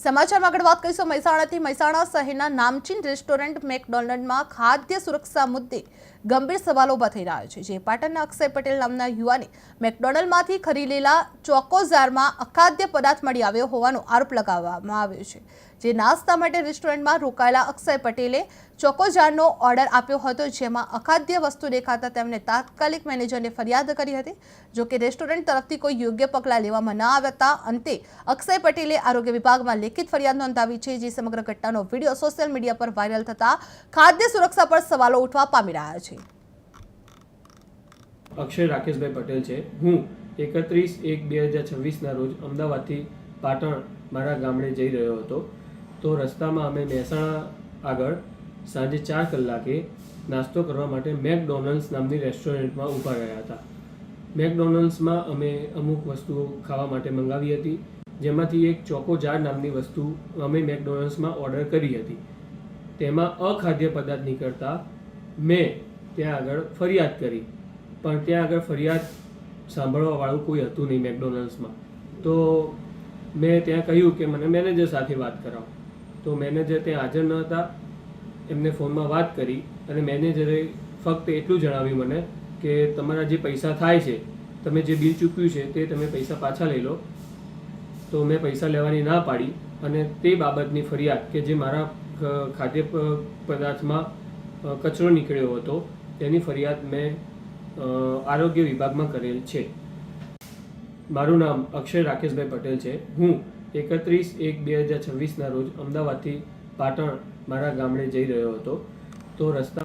સમાચારમાં આગળ વાત કરીશું મહેસાણાથી। મહેસાણા શહેરના નામચીન રેસ્ટોરન્ટ મેકડોનલ્ડમાં ખાદ્ય સુરક્ષા મુદ્દે ગંભીર સવાલો ઊભા થઈ રહ્યા છે। જે પાટણના અક્ષય પટેલ નામના યુવાને મેકડોનલ્ડમાંથી ખરીદેલા ચોકોઝારમાં અખાદ્ય પદાર્થ મળી આવ્યો હોવાનો આરોપ લગાવવામાં આવ્યો છે। જે નાસ્તા માટે રેસ્ટોરન્ટમાં રોકાયેલા અક્ષય પટેલે ચોકોઝારનો ઓર્ડર આપ્યો હતો, જેમાં અખાદ્ય વસ્તુ દેખાતા તેમણે તાત્કાલિક મેનેજરને ફરિયાદ કરી હતી। જો કે રેસ્ટોરન્ટ તરફથી કોઈ યોગ્ય પગલાં લેવામાં ન આવતા અંતે અક્ષય પટેલે આરોગ્ય વિભાગમાં લેખિત ફરિયાદ નોંધાવી છે। જે સમગ્ર ઘટનાનો વિડીયો સોશિયલ મીડિયા પર વાયરલ થતા ખાદ્ય સુરક્ષા પર સવાલો ઉઠવા પામી રહ્યા છે। અક્ષય રાકેશભાઈ પટેલ છે। હું 31/1/2026 ના રોજ અમદાવાદથી પાટણ મારા ગામડે જઈ રહ્યો હતો। તો રસ્તામાં અમે મહેસાણા આગળ સાંજે 4 કલાકે નાસ્તો કરવા માટે મેકડોનલ્ડ્સ નામની રેસ્ટોરન્ટમાં ઊભા રહ્યા હતા। મેકડોનલ્ડ્સમાં અમે અમુક વસ્તુઓ ખાવા માટે મંગાવી હતી, જેમાંથી એક ચોકોઝાર નામની વસ્તુ અમે મેકડોનલ્ડ્સમાં ઓર્ડર કરી હતી। તેમાં અખાદ્ય પદાર્થ નીકળતા મેં ત્યાં આગળ ફરિયાદ કરી, પણ ત્યાં આગળ ફરિયાદ સાંભળવાવાળું કોઈ હતું નહીં મેકડોનલ્ડ્સમાં। તો મેં ત્યાં કહ્યું કે મને મેનેજર સાથે વાત કરાવો। તો મેનેજર ત્યાં હાજર ન હતા। એમને ફોનમાં વાત કરી અને મેનેજરે ફક્ત એટલું જણાવ્યું મને કે તમારા જે પૈસા થાય છે, તમે જે બિલ ચૂક્યું છે તે તમે પૈસા પાછા લઈ લો। તો મેં પૈસા લેવાની ના પાડી અને તે બાબતની ફરિયાદ કે જે મારા ખાદ્ય પદાર્થમાં કચરો નીકળ્યો હતો તેની ફરિયાદ મેં આરોગ્ય વિભાગમાં કરેલ છે। મારું નામ અક્ષય રાકેશભાઈ પટેલ છે। હું 31/1/2026 ના રોજ અમદાવાદથી પાટણ મારા ગામડે જઈ રહ્યો હતો। તો રસ્તા